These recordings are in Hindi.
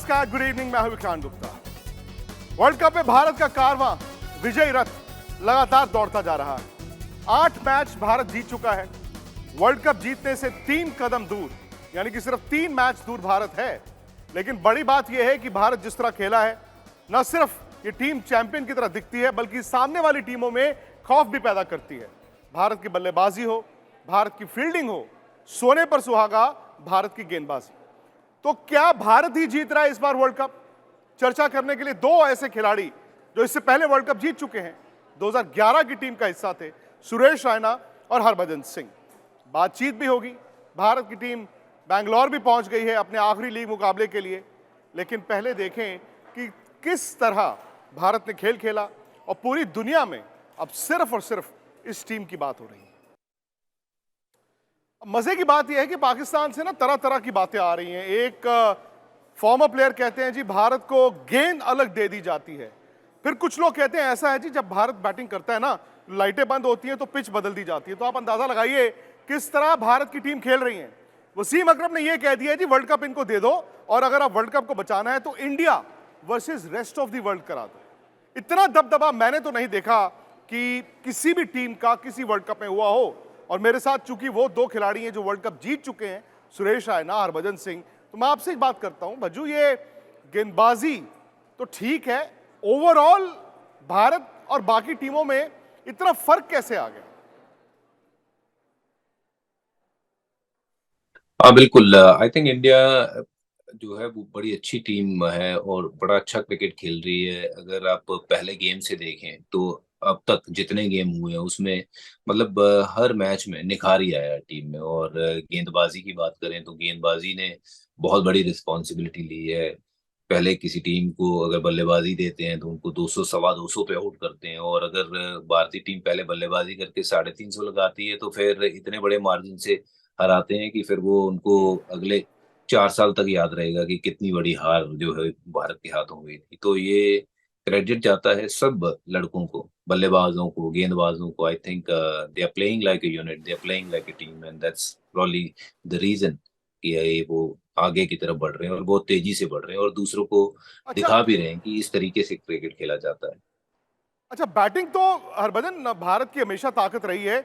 नमस्कार, गुड इवनिंग। मैं हूं विक्रांत गुप्ता। वर्ल्ड कप में भारत का कारवां विजयी रथ लगातार दौड़ता जा रहा है। 8 मैच भारत जीत चुका है। वर्ल्ड कप जीतने से 3 कदम दूर, यानी कि सिर्फ 3 मैच दूर भारत है। लेकिन बड़ी बात यह है कि भारत जिस तरह खेला है, न सिर्फ ये टीम चैंपियन की तरह दिखती है, बल्कि सामने वाली टीमों में खौफ भी पैदा करती है। भारत की बल्लेबाजी हो, भारत की फील्डिंग हो, सोने पर सुहागा भारत की गेंदबाजी। तो क्या भारत ही जीत रहा है इस बार वर्ल्ड कप? चर्चा करने के लिए 2 ऐसे खिलाड़ी जो इससे पहले वर्ल्ड कप जीत चुके हैं, 2011 की टीम का हिस्सा थे, सुरेश रैना और हरभजन सिंह। बातचीत भी होगी। भारत की टीम बैंगलोर भी पहुंच गई है अपने आखिरी लीग मुकाबले के लिए। लेकिन पहले देखें कि किस तरह भारत ने खेल खेला और पूरी दुनिया में अब सिर्फ और सिर्फ इस टीम की बात हो रही है। मजे की बात यह है कि पाकिस्तान से ना तरह तरह की बातें आ रही हैं। एक फॉर्मर प्लेयर कहते हैं जी भारत को गेंद अलग दे दी जाती है। फिर कुछ लोग कहते हैं ऐसा है जी जब भारत बैटिंग करता है ना, लाइटें बंद होती हैं तो पिच बदल दी जाती है। तो आप अंदाजा लगाइए किस तरह भारत की टीम खेल रही है। वसीम अकरम ने यह कह दिया जी वर्ल्ड कप इनको दे दो, और अगर आप वर्ल्ड कप को बचाना है तो India versus rest of the world करा दो। इतना दबदबा मैंने तो नहीं देखा कि किसी भी टीम का किसी वर्ल्ड कप में हुआ हो। और मेरे साथ चूंकि वो 2 खिलाड़ी हैं जो वर्ल्ड कप जीत चुके हैं, सुरेश रैना, हरभजन सिंह, तो मैं आपसे एक बात करता हूं भज्जू, ये गेंदबाजी तो ठीक है, ओवरऑल भारत और बाकी टीमों में इतना फर्क कैसे आ गया? हाँ बिल्कुल। आई थिंक इंडिया जो है वो बड़ी अच्छी टीम है और बड़ा अच्छा क्रिकेट खेल रही है। अगर आप पहले गेम से देखें तो अब तक जितने गेम हुए हैं उसमें मतलब हर मैच में निखार ही आया टीम में। और गेंदबाजी की बात करें तो गेंदबाजी ने बहुत बड़ी रिस्पॉन्सिबिलिटी ली है। पहले किसी टीम को अगर बल्लेबाजी देते हैं तो उनको 200 सवा 200 पे आउट करते हैं, और अगर भारतीय टीम पहले बल्लेबाजी करके 350 लगाती है तो फिर इतने बड़े मार्जिन से हराते हैं कि फिर वो उनको अगले 4 साल तक याद रहेगा कि कितनी बड़ी हार जो है भारत के हाथों हुई थी। तो ये क्रेडिट जाता है सब लड़कों को, बल्लेबाजों को, गेंदबाजों को। I think they are playing like a unit, they are playing like a team, and that's probably the reason कि ये वो आगे की तरफ बढ़ रहे हैं और बहुत तेजी से बढ़ रहे हैं और दूसरों को अच्छा दिखा भी रहे हैं कि इस तरीके से क्रिकेट खेला जाता है। अच्छा, बैटिंग तो हरभजन भारत की हमेशा ताकत रही है।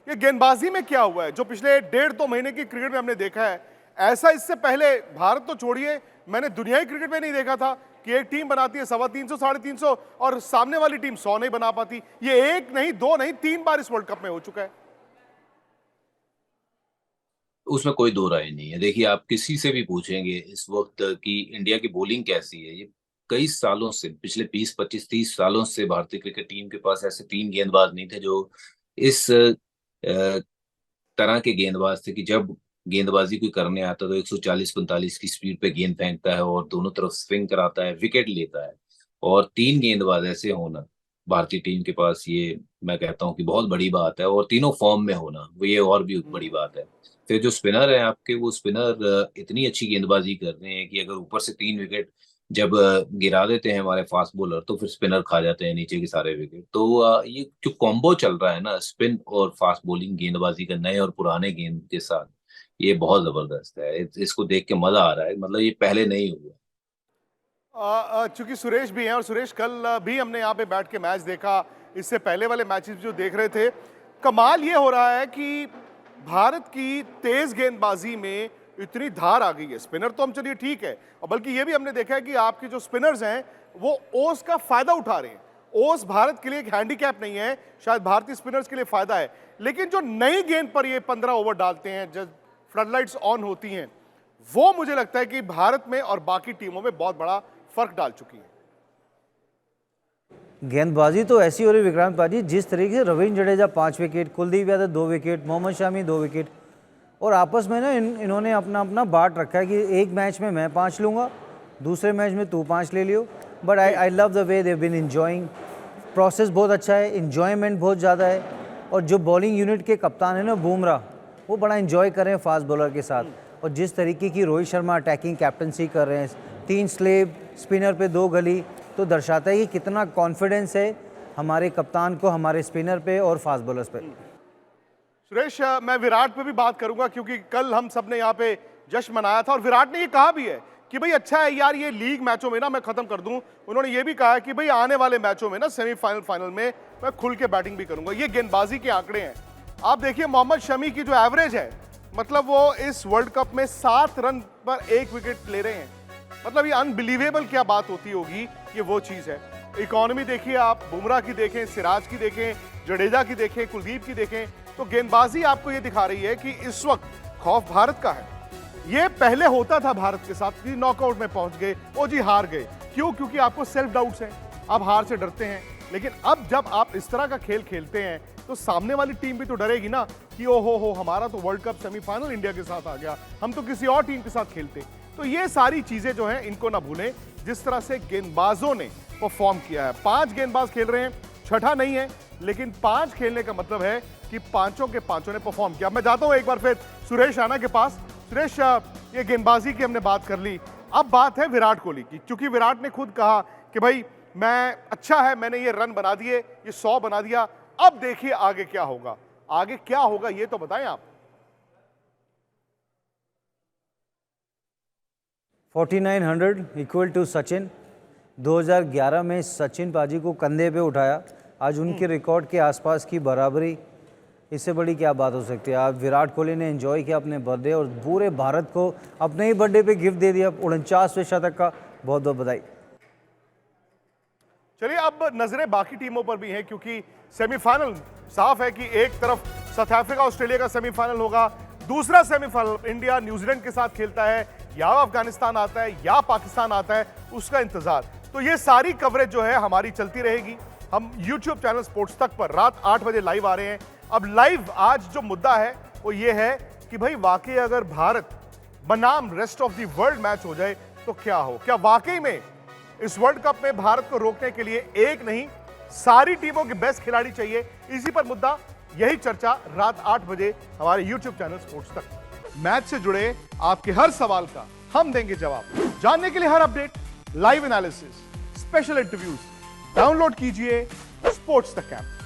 ये गेंदबाजी में क्या हुआ है जो पिछले 1.5-2 महीने की क्रिकेट में हमने देखा है? ऐसा इससे पहले भारत तो छोड़िए, मैंने दुनियाई क्रिकेट में नहीं देखा था कि एक टीम बनाती है 350 350 और सामने वाली टीम 100 नहीं बना पाती। ये 1 नहीं, 2 नहीं, 3 बार इस वर्ल्ड कप में हो चुका है। उसमें कोई दो राय नहीं है। देखिए, आप किसी से भी पूछेंगे इस वक्त कि इंडिया की बॉलिंग कैसी है, ये कई सालों से, पिछले 20 25 30 सालों से भारतीय क्रिकेट टीम के पास ऐसे 3 गेंदबाज नहीं थे जो इस तरह के गेंदबाज थे कि जब गेंदबाजी कोई करने आता तो 140 45 की स्पीड पे गेंद फेंकता है और दोनों तरफ स्विंग कराता है, विकेट लेता है। और 3 गेंदबाज ऐसे होना भारतीय टीम के पास, ये मैं कहता हूँ कि बहुत बड़ी बात है। और तीनों फॉर्म में होना वो ये और भी बड़ी बात है। फिर जो स्पिनर है आपके, वो स्पिनर इतनी अच्छी गेंदबाजी कर रहे हैं कि अगर ऊपर से 3 विकेट जब गिरा देते हैं हमारे फास्ट बॉलर तो फिर स्पिनर खा जाते हैं नीचे के सारे विकेट। तो ये जो कॉम्बो चल रहा है ना, स्पिन और फास्ट बॉलिंग गेंदबाजी का, नए और पुराने गेंद के साथ, ये बहुत जबरदस्त है। इसको देख के मजा आ रहा है, मतलब ये पहले नहीं हुआ। चूंकि सुरेश भी हैं, और सुरेश कल भी हमने यहाँ पे बैठ के मैच देखा, इससे पहले वाले मैचेस जो देख रहे थे। कमाल ये हो रहा है कि भारत की तेज गेंदबाजी में इतनी धार आ गई है। स्पिनर तो हम चलिए ठीक है, और बल्कि ये भी हमने देखा है कि आपके जो स्पिनर्स हैं वो ओस का फायदा उठा रहे हैं। ओस भारत के लिए एक हैंडीकैप नहीं है, शायद भारतीय स्पिनर्स के लिए फायदा है। लेकिन जो नई गेंद पर ये 15 ओवर डालते हैं, जब फ्लडलाइट्स ऑन होती हैं, वो मुझे लगता है कि भारत में और बाकी टीमों में बहुत बड़ा फर्क डाल चुकी है। गेंदबाजी तो ऐसी हो रही विक्रांत पाजी, जिस तरीके से Ravindra Jadeja 5 wicket, Kuldeep Yadav 2 wicket, Mohammed Shami 2 wicket, और आपस में ना इन्होंने अपना अपना बांट रखा है कि एक मैच में मैं 5 लूँगा, दूसरे मैच में तू 5 ले लियो। But I love the way they been enjoying. Process बहुत अच्छा है, इंजॉयमेंट बहुत ज़्यादा है। और जो बॉलिंग यूनिट के कप्तान है ना बुमराह, वो बड़ा इंजॉय कर रहे हैं फास्ट बॉलर के साथ। और जिस तरीके की रोहित शर्मा अटैकिंग कैप्टनसी कर रहे हैं, 3 स्लेब, स्पिनर पे 2 गली, तो दर्शाता है कि कितना कॉन्फिडेंस है हमारे कप्तान को हमारे स्पिनर पे और फास्ट बॉलर्स पे। सुरेश, मैं विराट पे भी बात करूंगा क्योंकि कल हम सब ने यहाँ पे जश्न मनाया था और विराट ने ये कहा भी है कि भाई अच्छा है यार ये लीग मैचों में ना मैं खत्म कर दूं। उन्होंने ये भी कहा कि भाई आने वाले मैचों में ना सेमीफाइनल फाइनल में मैं खुल के बैटिंग भी करूंगा। ये गेंदबाजी के आंकड़े हैं। आप देखिए मोहम्मद शमी की जो एवरेज है, मतलब वो इस वर्ल्ड कप में 7 रन पर 1 विकेट ले रहे हैं। मतलब ये अनबिलीवेबल क्या बात होती होगी, ये वो चीज है। इकोनॉमी देखिए आप, बुमराह की देखें, सिराज की देखें, जडेजा की देखें, कुलदीप की देखें, तो गेंदबाजी आपको ये दिखा रही है कि इस वक्त खौफ भारत का है। ये पहले होता था भारत के साथ कि नॉकआउट में पहुंच गए, ओ जी हार गए। क्यों? क्योंकि आपको सेल्फ डाउट्स हैं, आप हार से डरते हैं। लेकिन अब जब आप इस तरह का खेल खेलते हैं तो सामने वाली टीम भी तो डरेगी ना कि ओ हो हमारा तो वर्ल्ड कप सेमीफाइनल इंडिया के साथ आ गया, हम तो किसी और टीम के साथ खेलते। तो ये सारी चीजें जो हैं इनको ना भूलें, जिस तरह से गेंदबाजों ने परफॉर्म किया है। 5 गेंदबाज खेल रहे हैं, छठा नहीं है, लेकिन 5 खेलने का मतलब है कि पांचों के पांचों ने परफॉर्म किया। मैं जाता हूं एक बार फिर सुरेश राणा के पास। सुरेश, ये गेंदबाजी की हमने बात कर ली, अब बात है विराट कोहली की। क्योंकि विराट ने खुद कहा कि भाई मैं अच्छा है, मैंने ये रन बना दिए, ये 100 बना दिया, अब देखिए आगे क्या होगा। आगे क्या होगा ये तो बताएं आप। 4900 इक्वल टू सचिन। 2011 में सचिन पाजी को कंधे पे उठाया, आज उनके रिकॉर्ड के आसपास की बराबरी, इससे बड़ी क्या बात हो सकती है। आप विराट कोहली ने एंजॉय किया अपने बर्थडे और पूरे भारत को अपने ही बर्थडे पे गिफ्ट दे दिया 49वें शतक का। बहुत बहुत बधाई। चलिए अब नजरें बाकी टीमों पर भी हैं, क्योंकि सेमीफाइनल साफ है कि एक तरफ साउथ अफ्रीका ऑस्ट्रेलिया का सेमीफाइनल होगा, दूसरा सेमीफाइनल इंडिया न्यूजीलैंड के साथ खेलता है, या अफगानिस्तान आता है या पाकिस्तान आता है, उसका इंतजार। तो ये सारी कवरेज जो है हमारी चलती रहेगी। हम YouTube चैनल स्पोर्ट्स तक पर रात 8 बजे लाइव आ रहे हैं। अब लाइव आज जो मुद्दा है वो ये है कि भाई वाकई अगर भारत बनाम rest of the world match हो जाए तो क्या हो। क्या वाकई में इस वर्ल्ड कप में भारत को रोकने के लिए एक नहीं सारी टीमों के बेस्ट खिलाड़ी चाहिए। इसी पर मुद्दा, यही चर्चा रात 8 बजे हमारे YouTube चैनल स्पोर्ट्स तक। मैच से जुड़े आपके हर सवाल का हम देंगे जवाब। जानने के लिए हर update, live analysis, special interviews, download कीजिए स्पोर्ट्स तक ऐप।